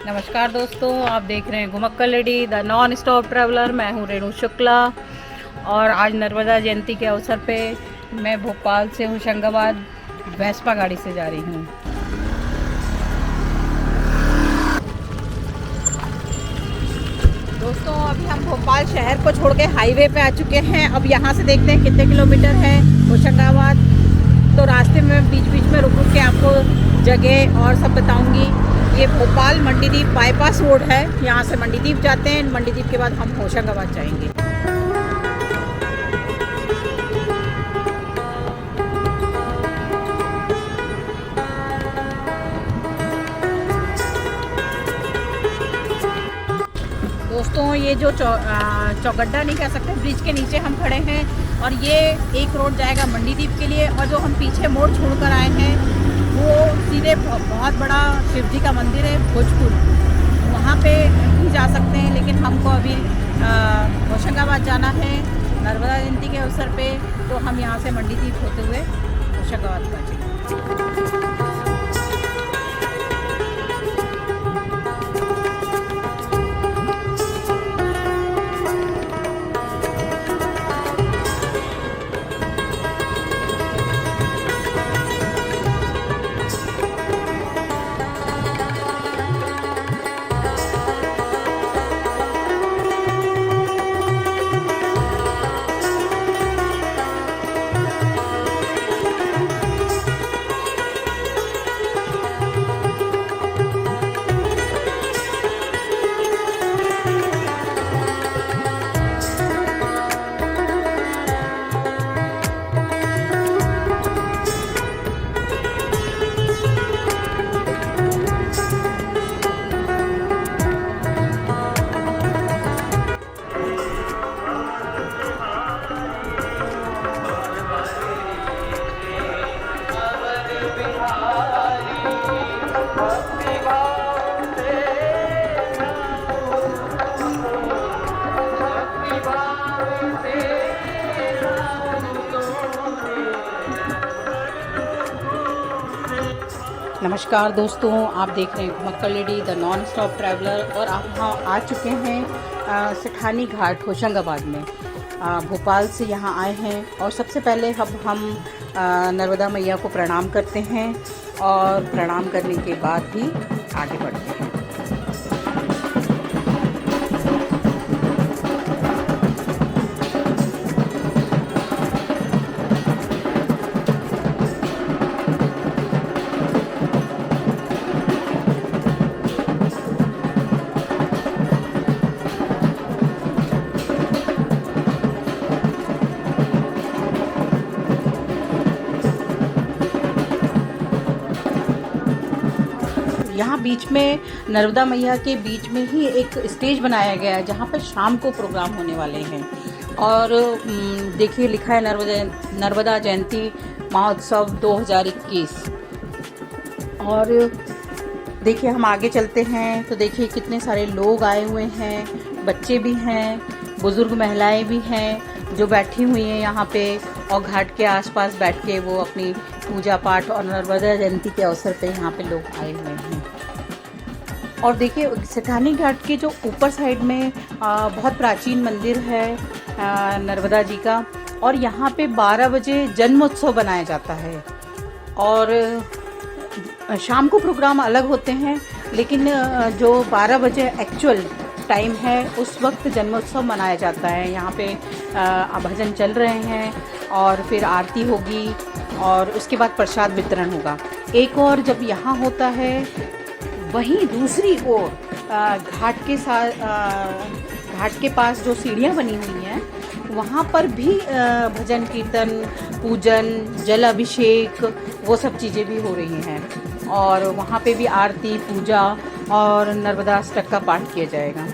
नमस्कार दोस्तों, आप देख रहे हैं घुमक्कर lady the non stop traveller. मैं हूं रेणु शुक्ला और आज नर्मदा जयंती के अवसर पे मैं भोपाल से होशंगाबाद वेस्पा गाड़ी से जा रही हूं। दोस्तों, अभी हम भोपाल शहर को छोड़ के हाईवे पे आ चुके हैं। अब यहां से देखते हैं कितने किलोमीटर है होशंगाबाद। तो रास्ते में बीच बीच में रुक के आपको जगह और सब बताऊंगी। ये भोपाल मंडीदीप बाईपास रोड है, यहाँ से मंडीदीप जाते हैं। मंडीदीप के बाद हम होशंगाबाद जाएंगे। दोस्तों, ये जो चौगड्डा नहीं कह सकते, ब्रिज के नीचे हम खड़े हैं और ये एक रोड जाएगा मंडीदीप के लिए। और जो हम पीछे मोड़ छोड़कर आए हैं वो सीधे बहुत बड़ा शिव जी का मंदिर है भोजपुर, वहाँ पे भी जा सकते हैं। लेकिन हमको अभी होशंगाबाद जाना है नर्मदा जयंती के अवसर पे, तो हम यहाँ से मंडीदीप होते हुए होशंगाबाद पहुँचेंगे। नमस्कार दोस्तों, आप देख रहे हैं घुमक्कर lady the non stop traveller और आप यहाँ आ चुके हैं सेठानी घाट होशंगाबाद में। भोपाल से यहाँ आए हैं और सबसे पहले हम नर्मदा मैया को प्रणाम करते हैं और प्रणाम करने के बाद ही आगे बढ़ते हैं। यहाँ बीच में नर्मदा मैया के बीच में ही एक स्टेज बनाया गया है जहाँ पर शाम को प्रोग्राम होने वाले हैं। और देखिए लिखा है नर्मदा जयंती महोत्सव 2021। और देखिए हम आगे चलते हैं तो देखिए कितने सारे लोग आए हुए हैं, बच्चे भी हैं, बुजुर्ग महिलाएं भी हैं जो बैठी हुई हैं यहाँ पे और घाट के आसपास बैठ के वो अपनी पूजा पाठ और नर्मदा जयंती के अवसर पे यहाँ पे लोग आए हुए हैं। और देखिए सेठानी घाट के जो ऊपर साइड में बहुत प्राचीन मंदिर है नर्मदा जी का, और यहाँ पे 12 बजे जन्मोत्सव बनाया जाता है। और शाम को प्रोग्राम अलग होते हैं, लेकिन जो 12 बजे एक्चुअल टाइम है उस वक्त जन्मोत्सव मनाया जाता है। यहाँ पे भजन चल रहे हैं और फिर आरती होगी और उसके बाद प्रसाद वितरण होगा। एक और जब यहाँ होता है वहीं दूसरी ओर घाट के पास जो सीढ़ियाँ बनी हुई हैं वहाँ पर भी भजन कीर्तन, पूजन, जल अभिषेक वो सब चीज़ें भी हो रही हैं। और वहाँ पे भी आरती, पूजा और नर्मदा अष्टक का पाठ किया जाएगा।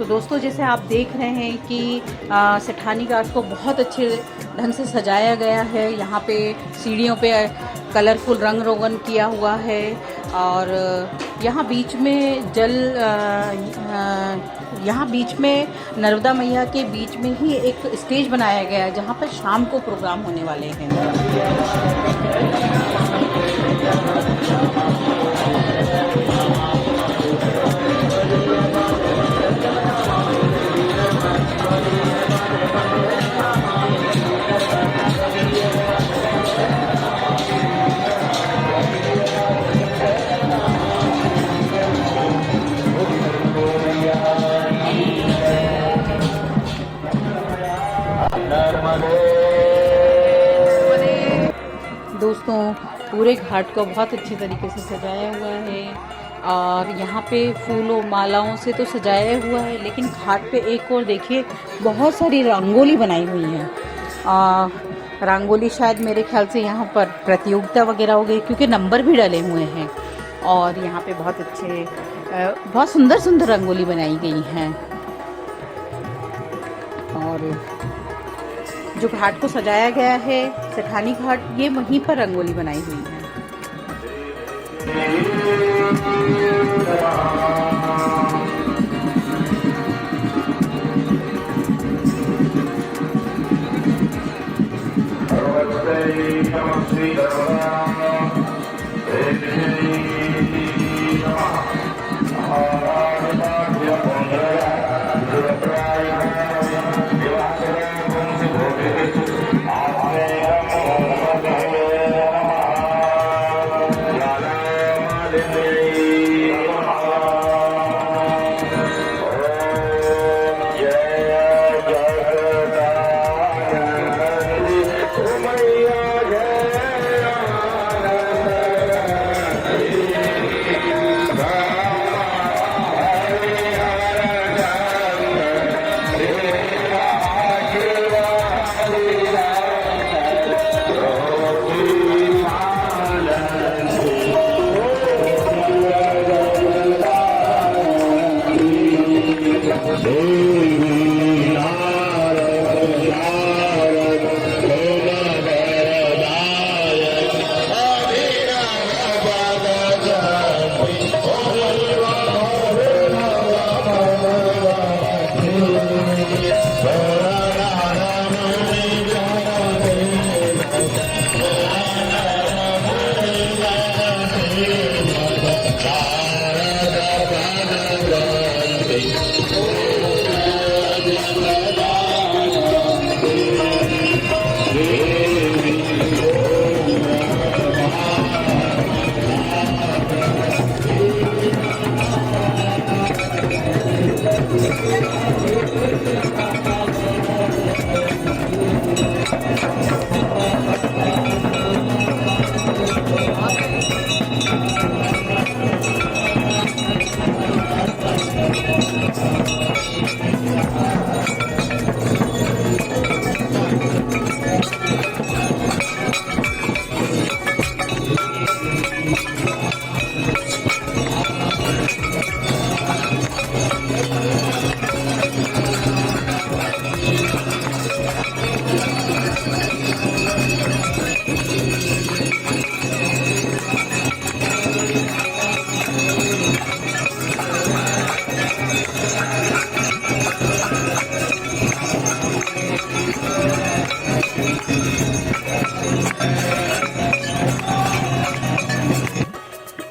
दोस्तों, जैसे आप देख रहे हैं कि सेठानी घाट को बहुत अच्छे ढंग से सजाया गया है। यहाँ पे सीढ़ियों पे कलरफुल रंग रोगन किया हुआ है और यहाँ बीच में यहाँ बीच में नर्मदा मैया के बीच में ही एक स्टेज बनाया गया है जहाँ पर शाम को प्रोग्राम होने वाले हैं। दोस्तों, पूरे घाट को बहुत अच्छे तरीके से सजाया हुआ है और यहाँ पे फूलों मालाओं से तो सजाया हुआ है, लेकिन घाट पे एक और देखिए बहुत सारी रंगोली बनाई हुई है। रंगोली शायद मेरे ख्याल से यहाँ पर प्रतियोगिता वगैरह हो गई, क्योंकि नंबर भी डले हुए हैं और यहाँ पे बहुत अच्छे बहुत सुंदर सुंदर रंगोली बनाई गई हैं। और जो घाट को सजाया गया है सेठानी घाट, ये वहीं पर रंगोली बनाई हुई है।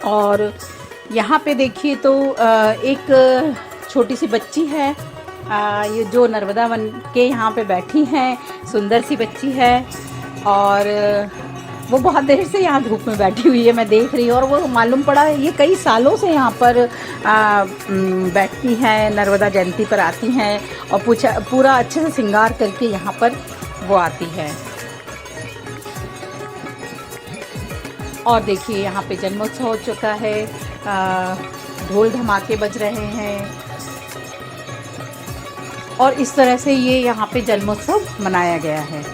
और यहाँ पे देखिए तो एक छोटी सी बच्ची है, ये जो नर्मदा बन के यहाँ पे बैठी हैं, सुंदर सी बच्ची है और वो बहुत देर से यहाँ धूप में बैठी हुई है, मैं देख रही हूँ। और वो मालूम पड़ा ये कई सालों से यहाँ पर बैठती हैं, नर्मदा जयंती पर आती हैं और पूरा अच्छे से श्रृंगार करके यहाँ पर वो आती है। और देखिए यहाँ पे जन्मोत्सव हो चुका है, ढोल धमाके बज रहे हैं और इस तरह से ये यहाँ पे जन्मोत्सव मनाया गया है।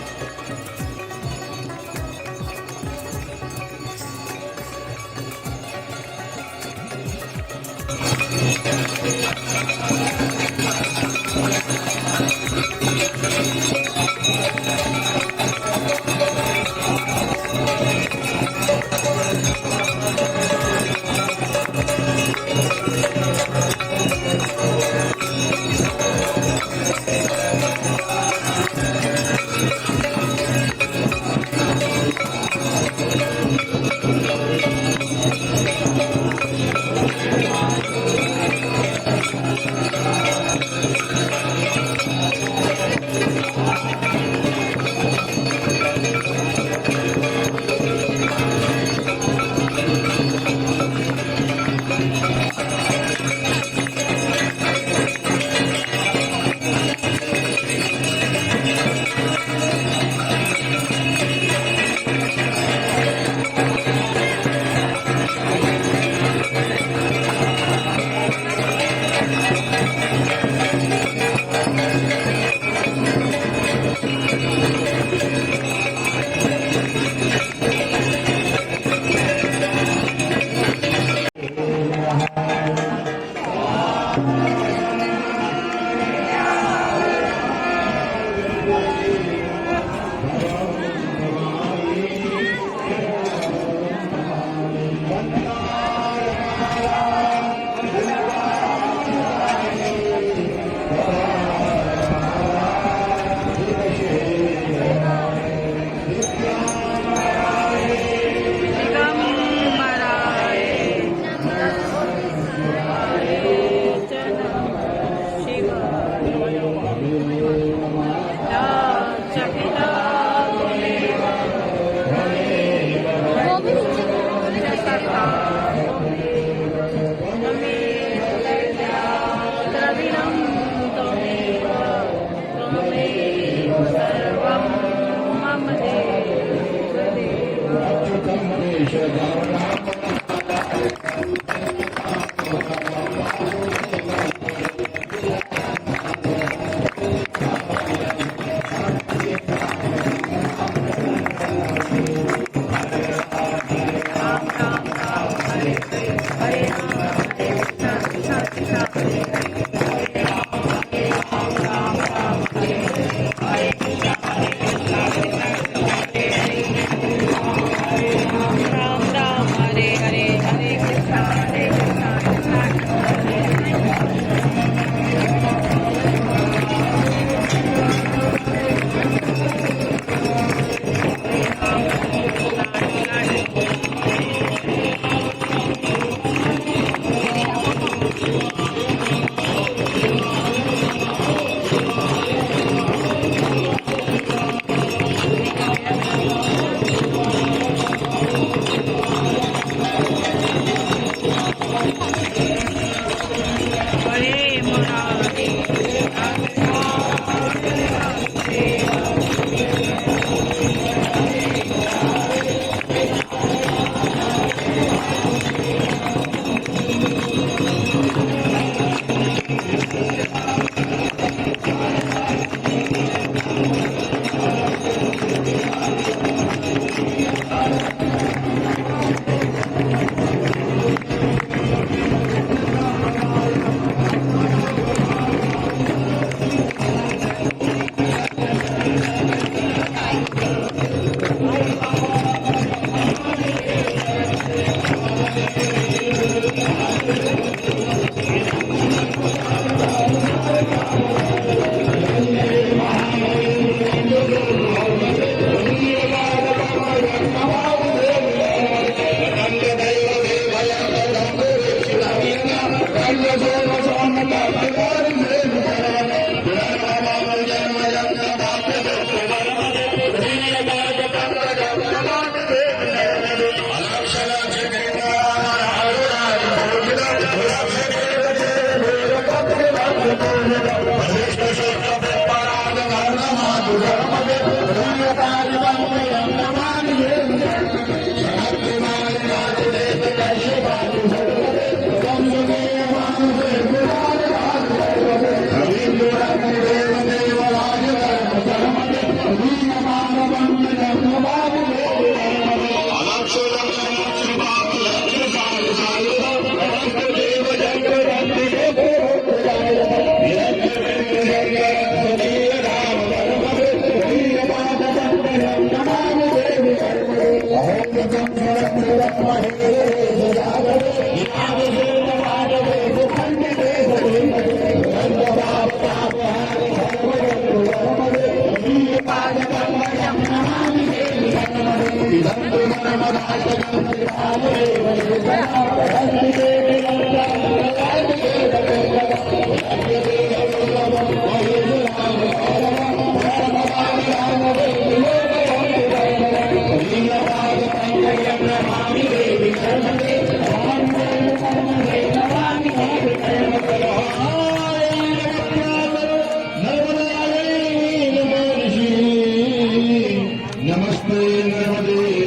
नमस्ते नर्मदे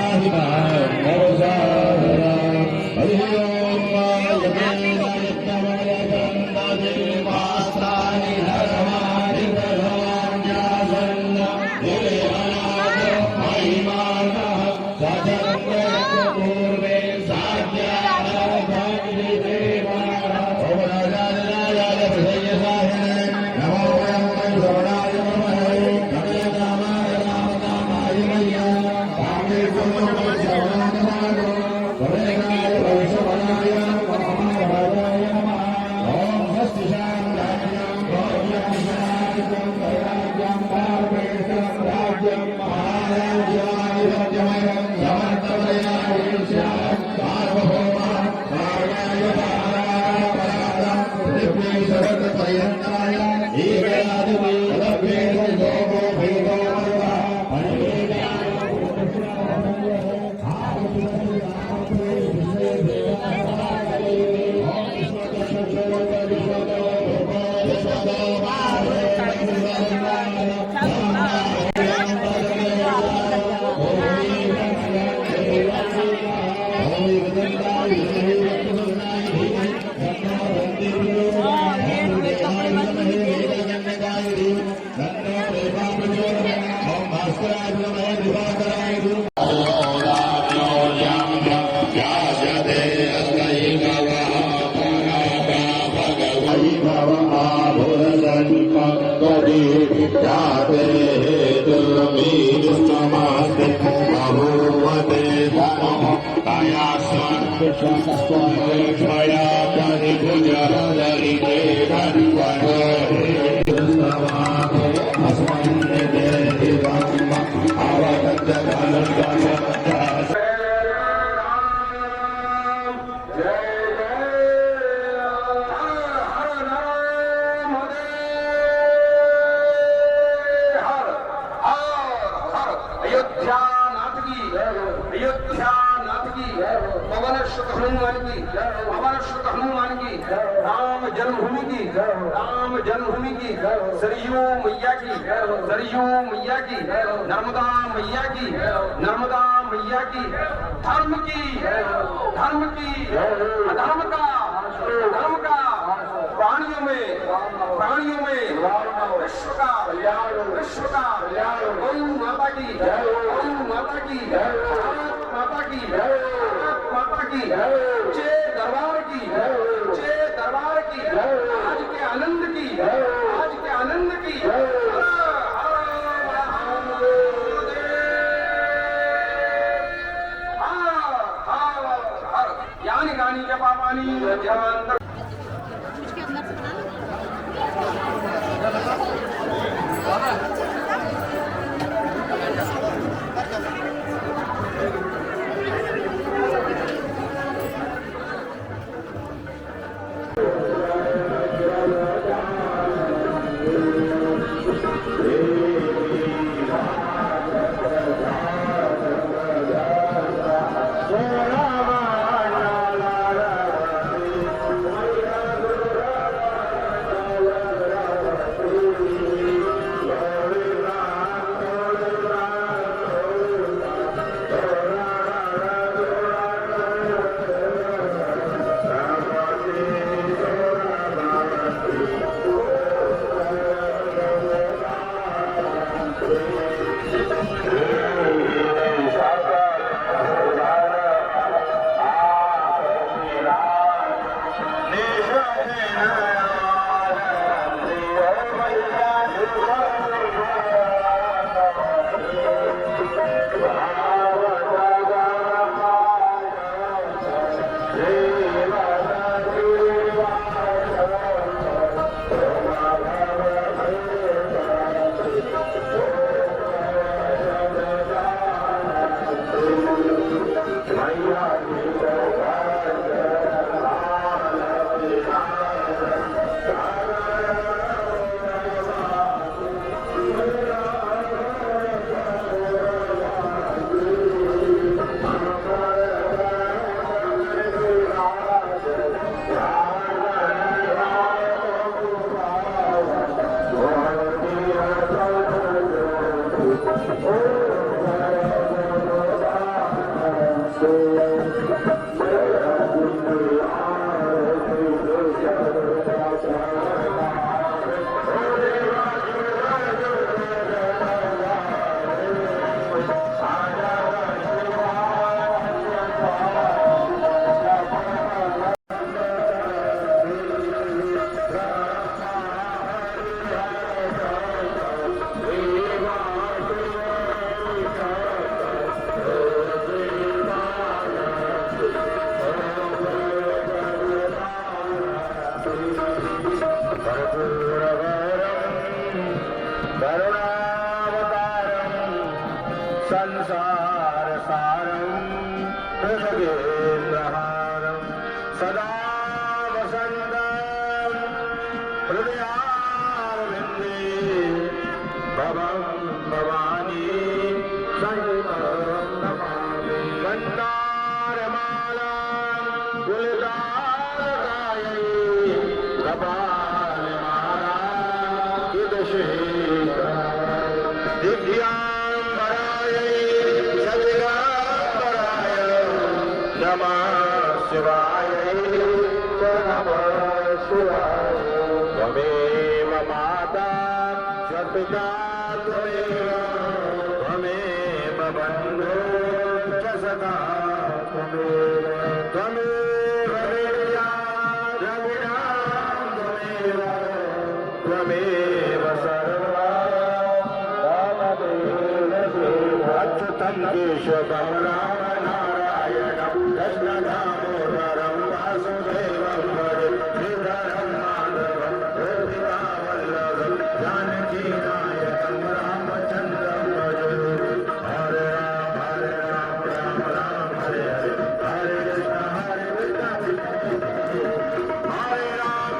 हरि जन्मभूमि की सरयू मैया की सरयू मैया की नर्मदा मैया की नर्मदा मैया की धर्म की अधर्म का प्राणियों में विश्व का गौ माता की भारत माता की चे दरबार की आज के आनंद की यानी गानी जपानी जहान सदा वसन्तं हृदयारविन्दे भवं भवानी सहितं नमामि मन्दारमाला गुलदारकायै कपालमाला किदशेखराय दिव्याम्बरायै सदिगम्बराय नमः शिवाय नमः शिवाय त्वमेव माता च पिता त्वमेव बन्धो च सखा त्वमेव विद्या द्रविणा त्वमेव सर्वा अच्युतं केशवं राम नारायणं कृष्णदामोदरं वासुदेवं भजे श्रीधरं माधवं गोपिकावल्लभं जानकीनायकं रामचन्द्रं भजे हरे राम राम राम हरे हरे हरे कृष्ण हरे राम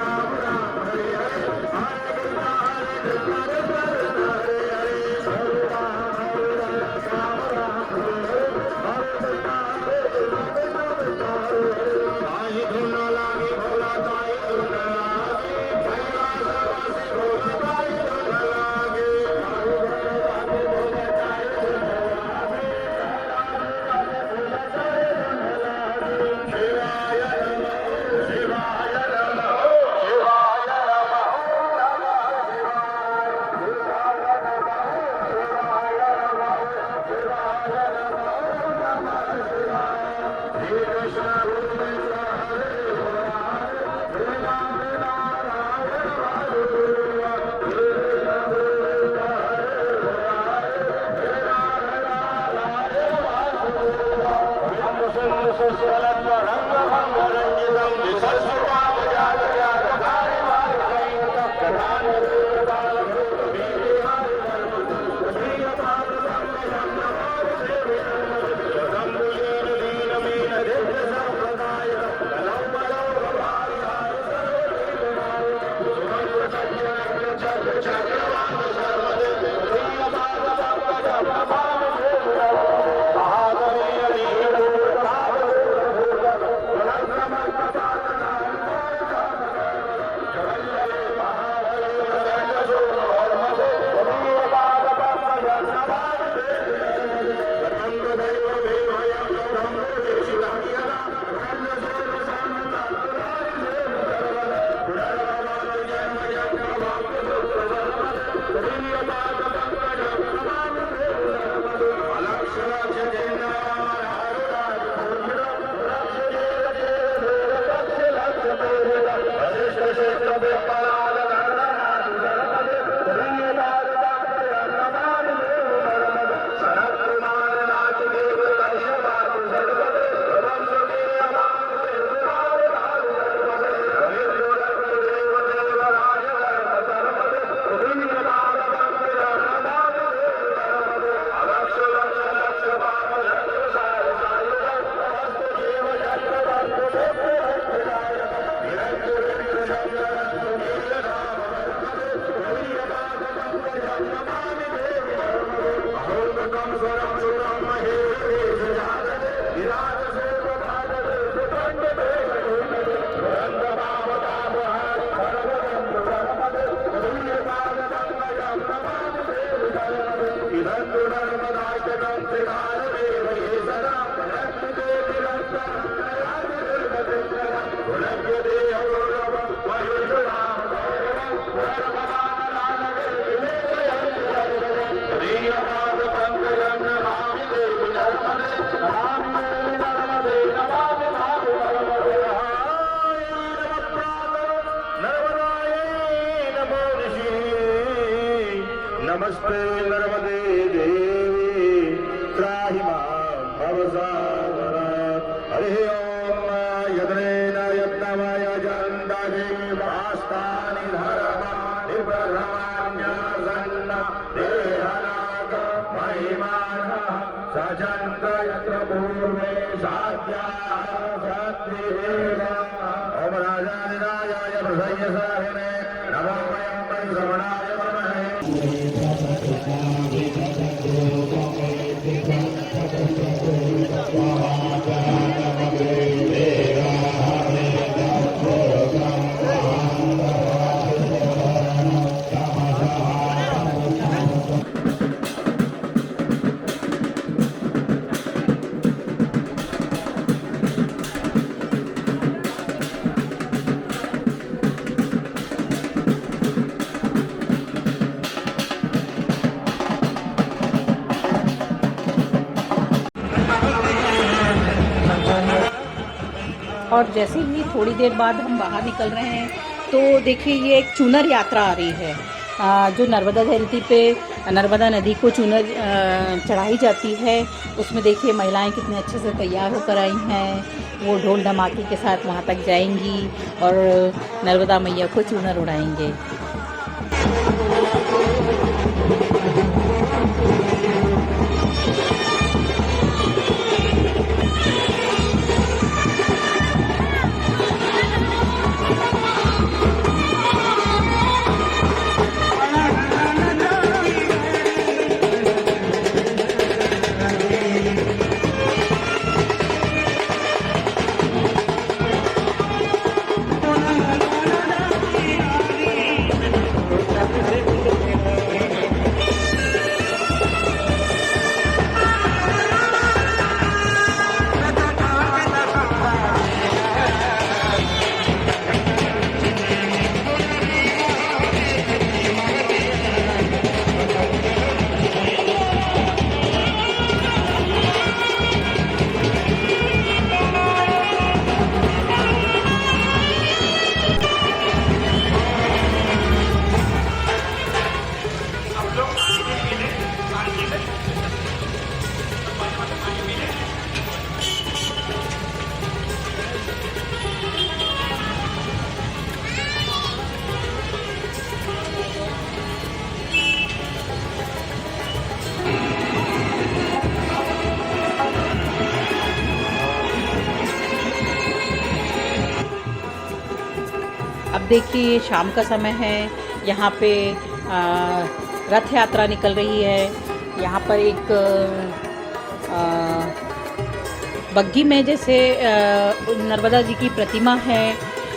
राम हरे हरे हरे कृष्ण हरे सचंद्र यत्र पूर्वे साध्यात्रिरेव ओम राजाधिराजाय प्रसय्यसाहिने नमो वयं परिश्रवणाय वमहे और जैसे ही थोड़ी देर बाद हम बाहर निकल रहे हैं तो देखिए ये एक चूनर यात्रा आ रही है जो नर्मदा जयंती पे नर्मदा नदी को चूनर चढ़ाई जाती है। उसमें देखिए महिलाएं कितने अच्छे से तैयार होकर आई हैं, वो ढोल धमाके के साथ वहाँ तक जाएंगी और नर्मदा मैया को चूनर उड़ाएंगे। अब देखिए ये शाम का समय है, यहाँ पे रथ यात्रा निकल रही है। यहाँ पर एक बग्घी में जैसे नर्मदा जी की प्रतिमा है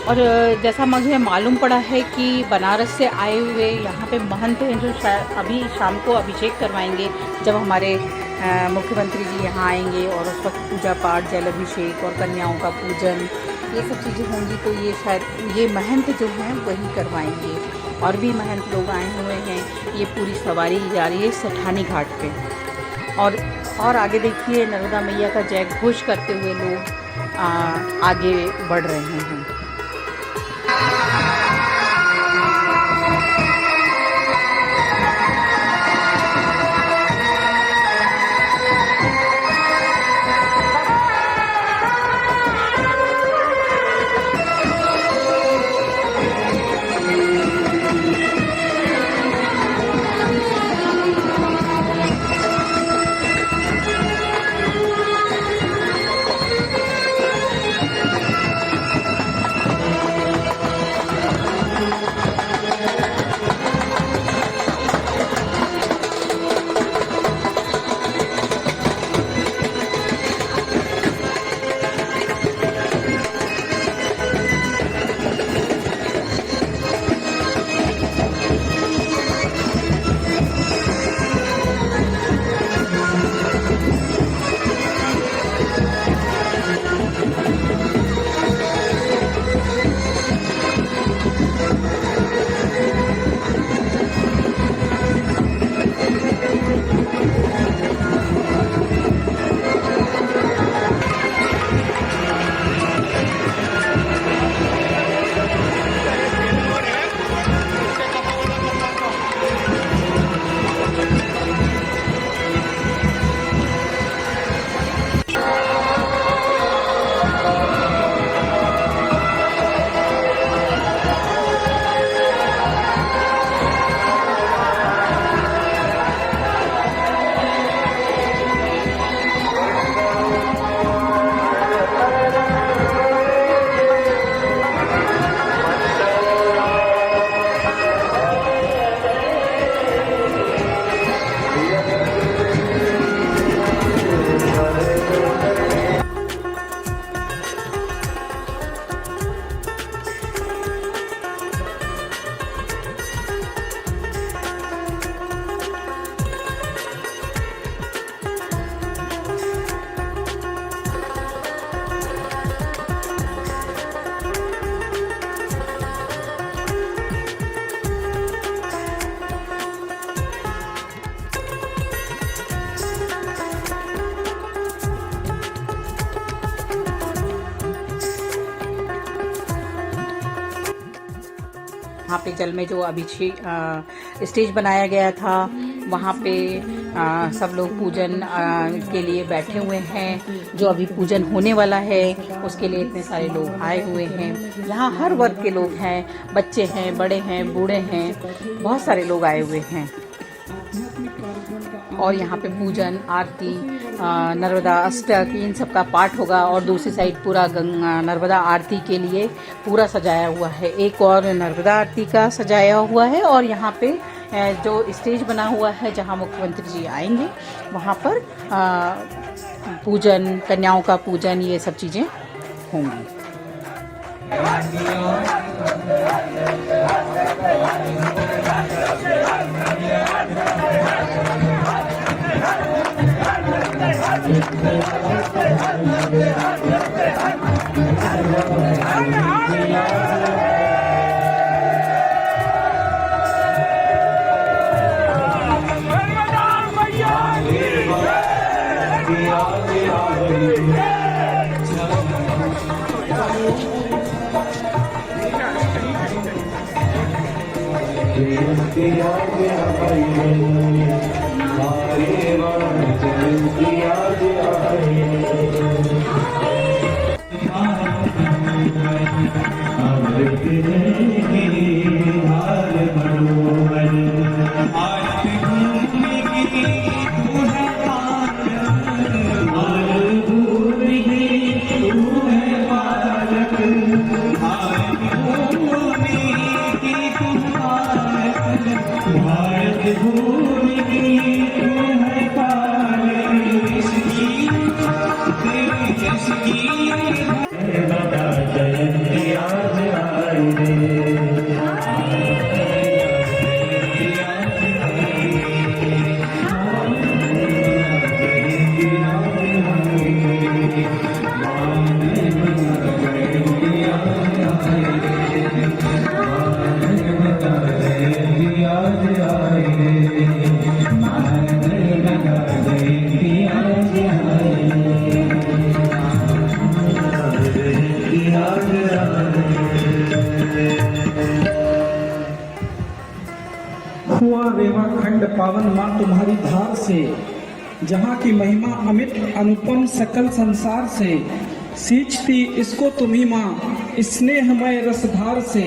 और जैसा मुझे मालूम पड़ा है कि बनारस से आए हुए यहाँ पे महंत हैं जो शायद अभी शाम को अभिषेक करवाएंगे जब हमारे मुख्यमंत्री जी यहाँ आएंगे और उस वक्त पूजा पाठ, जल अभिषेक और कन्याओं का पूजन ये सब चीज़ें होंगी। तो ये शायद ये महंत जो हैं वही करवाएंगे और भी महंत लोग आए हुए हैं। ये पूरी सवारी जा रही है सेठानी घाट पे और आगे देखिए नर्मदा मैया का जय घोष करते हुए लोग आगे बढ़ रहे हैं। वहाँ पे जल में जो अभिषेक स्टेज बनाया गया था, वहाँ पे सब लोग पूजन के लिए बैठे हुए हैं। जो अभी पूजन होने वाला है उसके लिए इतने सारे लोग आए हुए हैं। यहाँ हर वर्ग के लोग हैं, बच्चे हैं, बड़े हैं, बूढ़े हैं, बहुत सारे लोग आए हुए हैं। और यहाँ पे पूजन, आरती, नर्मदा अष्टक, इन सब का पाठ होगा। और दूसरी साइड पूरा नर्मदा आरती के लिए पूरा सजाया हुआ है। एक और नर्मदा आरती का सजाया हुआ है। और यहाँ पे जो स्टेज बना हुआ है जहाँ मुख्यमंत्री जी आएंगे, वहाँ पर पूजन, कन्याओं का पूजन, ये सब चीज़ें होंगी। हुआ रेवा खंड पावन माँ तुम्हारी धार से, जहाँ की महिमा अमित अनुपम सकल संसार से। सींचती इसको तुम्ही माँ स्नेहमय रसधार से,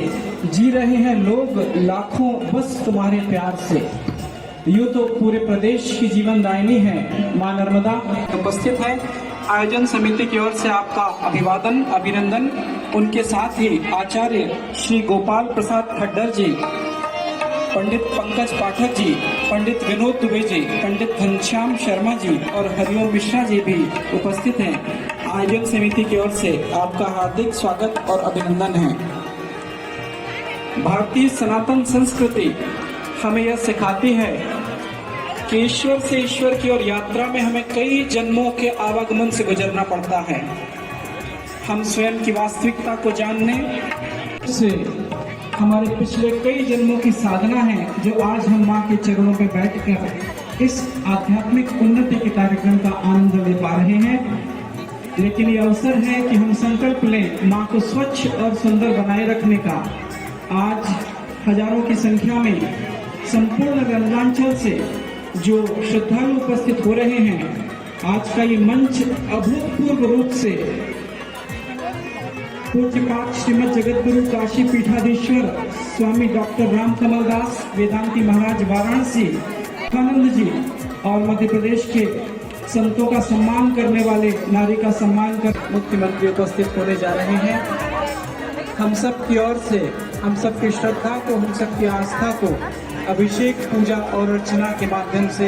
जी रहे हैं लोग लाखों बस तुम्हारे प्यार से। यूँ तो पूरे प्रदेश की जीवन दायिनी है माँ नर्मदा उपस्थित है। आयोजन समिति की ओर से आपका अभिवादन, अभिनंदन। उनके साथ ही आचार्य श्री गोपाल प्रसाद खड्डर जी, पंडित पंकज पाठक जी, पंडित विनोद दुबे जी, पंडित घनश्याम शर्मा जी और हरिओम मिश्रा जी भी उपस्थित हैं। आयोजन समिति की ओर से आपका हार्दिक स्वागत और अभिनंदन है। भारतीय सनातन संस्कृति हमें यह सिखाती है कि ईश्वर से ईश्वर की ओर यात्रा में हमें कई जन्मों के आवागमन से गुजरना पड़ता है। हम स्वयं की वास्तविकता को जानने से हमारे पिछले कई जन्मों की साधना है, जो आज हम माँ के चरणों में बैठकर इस आध्यात्मिक उन्नति के कार्यक्रम का आनंद ले पा रहे हैं। लेकिन ये अवसर है कि हम संकल्प लें माँ को स्वच्छ और सुंदर बनाए रखने का। आज हजारों की संख्या में संपूर्ण रंगांचल से जो श्रद्धालु उपस्थित हो रहे हैं, आज का ये मंच अभूतपूर्व रूप से पूज्यपाद श्रीमद जगतगुरु काशी पीठाधीश्वर स्वामी डॉक्टर राम कमल दास वेदांती महाराज वाराणसी आनंद जी और मध्य प्रदेश के संतों का सम्मान करने वाले नारी का सम्मान कर मुख्यमंत्री उपस्थित होने जा रहे हैं। हम सब की ओर से हम सब की श्रद्धा को, हम सब की आस्था को अभिषेक, पूजा और अर्चना के माध्यम से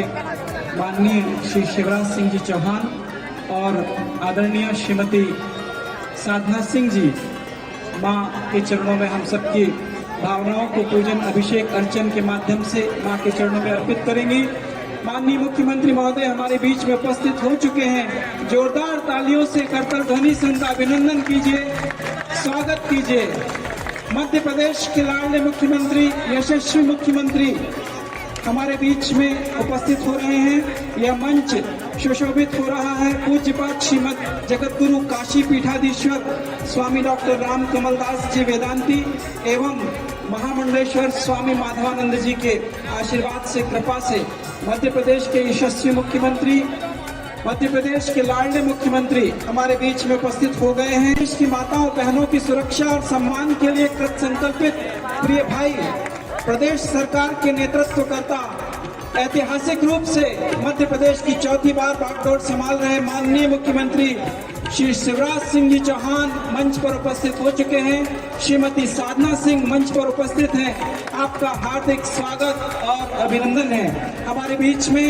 माननीय श्री शिवराज सिंह जी चौहान और आदरणीय श्रीमती साधना सिंह जी माँ के चरणों में हम सबकी भावनाओं को पूजन, अभिषेक, अर्चन के माध्यम से माँ के चरणों में अर्पित करेंगे। माननीय मुख्यमंत्री महोदय हमारे बीच में उपस्थित हो चुके हैं। जोरदार तालियों से करतल ध्वनि से उनका अभिनंदन कीजिए, स्वागत कीजिए। मध्य प्रदेश के लाडले मुख्यमंत्री, यशस्वी मुख्यमंत्री हमारे बीच में उपस्थित हो रहे हैं। यह मंच सुशोभित हो रहा है पूज्यपाद श्रीमद जगतगुरु काशी पीठाधीश्वर स्वामी डॉक्टर राम कमल दास जी वेदांती एवं महामंडलेश्वर स्वामी माधवानंद जी के आशीर्वाद से, कृपा से मध्य प्रदेश के यशस्वी मुख्यमंत्री, मध्य प्रदेश के लाडले मुख्यमंत्री हमारे बीच में उपस्थित हो गए हैं। देश की माताओं बहनों की सुरक्षा और सम्मान के लिए कृत संकल्पित प्रिय भाई, प्रदेश सरकार के नेतृत्व करता, ऐतिहासिक रूप से मध्य प्रदेश की चौथी बार बागडोर संभाल रहे माननीय मुख्यमंत्री श्री शिवराज सिंह जी चौहान मंच पर उपस्थित हो चुके हैं। श्रीमती साधना सिंह मंच पर उपस्थित हैं। आपका हार्दिक स्वागत और अभिनंदन है। हमारे बीच में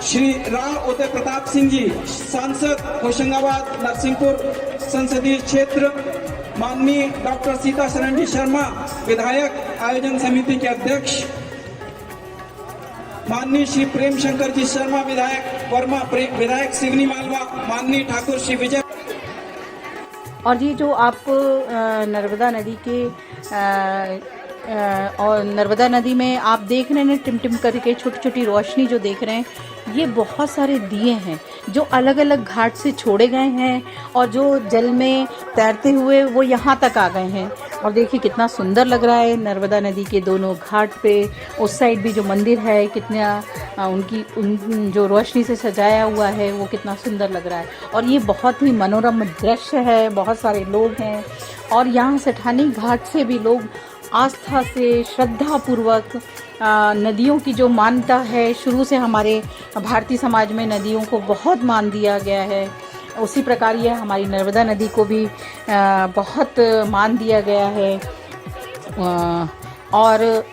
श्री राव उदय प्रताप सिंह जी, सांसद होशंगाबाद नरसिंहपुर संसदीय क्षेत्र, माननीय डॉक्टर सीता शरण जी शर्मा, विधायक आयोजन समिति के अध्यक्ष, माननीय श्री प्रेम शंकर जी शर्मा, विधायक वर्मा, विधायक सिवनी मालवा, माननीय ठाकुर श्री विजय। और ये जो आप नर्मदा नदी के और नर्मदा नदी में आप देख रहे हैं टिमटिम करके छोटी छोटी रोशनी जो देख रहे हैं, ये बहुत सारे दिए हैं जो अलग अलग घाट से छोड़े गए हैं और जो जल में तैरते हुए वो यहाँ तक आ गए हैं। और देखिए कितना सुंदर लग रहा है नर्मदा नदी के दोनों घाट पे। उस साइड भी जो मंदिर है कितना उन जो रोशनी से सजाया हुआ है वो कितना सुंदर लग रहा है। और ये बहुत ही मनोरम दृश्य है। बहुत सारे लोग हैं और यहाँ सेठानी घाट से भी लोग आस्था से, श्रद्धा पूर्वक नदियों की जो मान्यता है, शुरू से हमारे भारतीय समाज में नदियों को बहुत मान दिया गया है, उसी प्रकार ये हमारी नर्मदा नदी को भी बहुत मान दिया गया है। और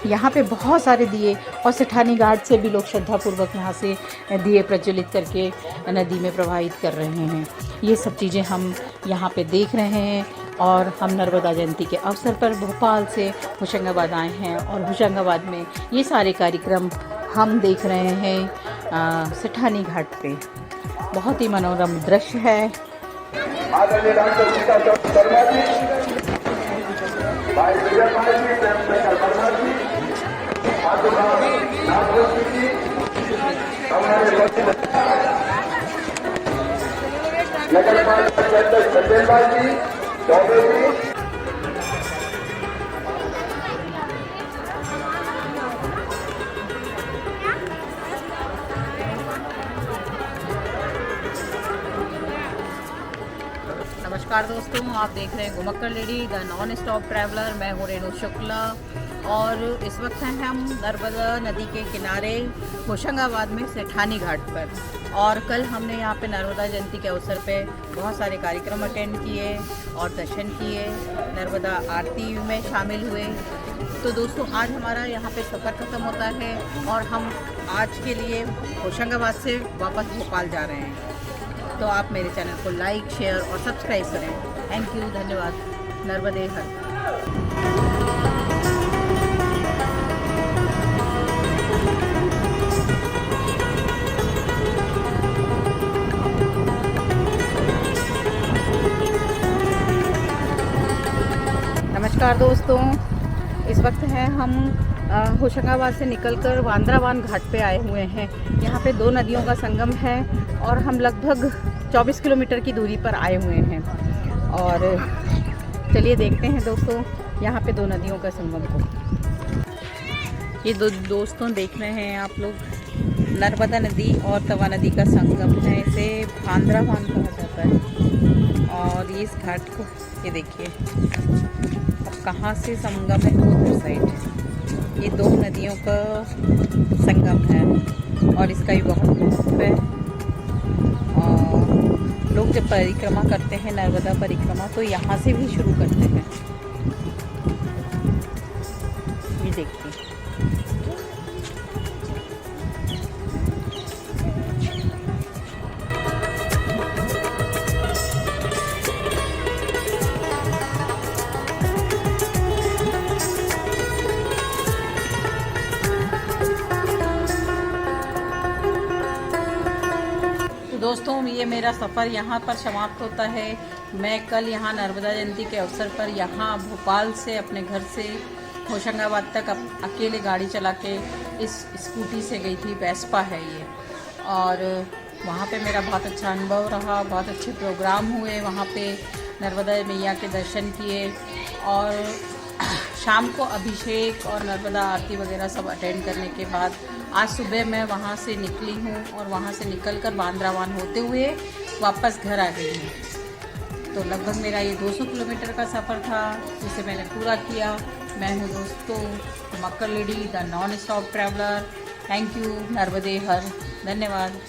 यहाँ पे बहुत सारे दिए और सेठानी घाट से भी लोग श्रद्धापूर्वक यहाँ से दिए प्रज्वलित करके नदी में प्रवाहित कर रहे हैं। ये सब चीज़ें हम यहाँ पे देख रहे हैं। और हम नर्मदा जयंती के अवसर पर भोपाल से होशंगाबाद आए हैं और होशंगाबाद में ये सारे कार्यक्रम हम देख रहे हैं सेठानी घाट पे। बहुत ही मनोरम दृश्य है। आदरणीय डॉक्टर सीता शर्मा जी, भाई विजय भाई जी, प्रेम शंकर शर्मा जी, नागवती जी, हमारे नगर पालिका अध्यक्ष संजय भाई जी, चौबे जी, नमस्कार दोस्तों, आप देख रहे हैं घुमक्कड़ lady the non stop traveller. मैं हूँ रेणु शुक्ला और इस वक्त हैं हम नर्मदा नदी के किनारे होशंगाबाद में सेठानी घाट पर। और कल हमने यहाँ पे नर्मदा जयंती के अवसर पे बहुत सारे कार्यक्रम अटेंड किए और दर्शन किए, नर्मदा आरती में शामिल हुए। तो दोस्तों आज हमारा यहाँ पे सफ़र ख़त्म होता है और हम आज के लिए होशंगाबाद से वापस भोपाल जा रहे हैं। तो आप मेरे चैनल को लाइक, शेयर और सब्सक्राइब करें। थैंक यू, धन्यवाद। नर्मदे हर। नमस्कार दोस्तों, इस वक्त हैं हम होशंगाबाद से निकलकर वांद्रावान घाट पे आए हुए हैं। यहाँ पे दो नदियों का संगम है और हम लगभग 24 किलोमीटर की दूरी पर आए हुए हैं। और चलिए देखते हैं दोस्तों यहाँ पे दो नदियों का संगम को। ये दोस्तों देख रहे हैं आप लोग, नर्मदा नदी और तवा नदी का संगम है। इसे वांद्रावान कहा जाता है। और ये इस घाट को ये देखिए अब कहाँ से संगम है, उधर साइड। ये दो नदियों का संगम है और इसका भी बहुत महत्व है। और लोग जब परिक्रमा करते हैं, नर्मदा परिक्रमा, तो यहाँ से भी शुरू करते हैं। ये देखिए दोस्तों, ये मेरा सफ़र यहाँ पर समाप्त होता है। मैं कल यहाँ नर्मदा जयंती के अवसर पर यहाँ भोपाल से अपने घर से होशंगाबाद तक अकेले गाड़ी चला के इस स्कूटी से गई थी। वेस्पा है ये। और वहाँ पे मेरा बहुत अच्छा अनुभव रहा। बहुत अच्छे प्रोग्राम हुए वहाँ पे। नर्मदा मैया के दर्शन किए और शाम को अभिषेक और नर्मदा आरती वगैरह सब अटेंड करने के बाद आज सुबह मैं वहाँ से निकली हूँ और वहाँ से निकलकर बांद्रावान होते हुए वापस घर आ गई हूँ। तो लगभग मेरा ये 200 किलोमीटर का सफ़र था जिसे मैंने पूरा किया। मैं हूँ दोस्तों मक्कर lady the non stop traveller. Thank you नर्मदे हर। धन्यवाद।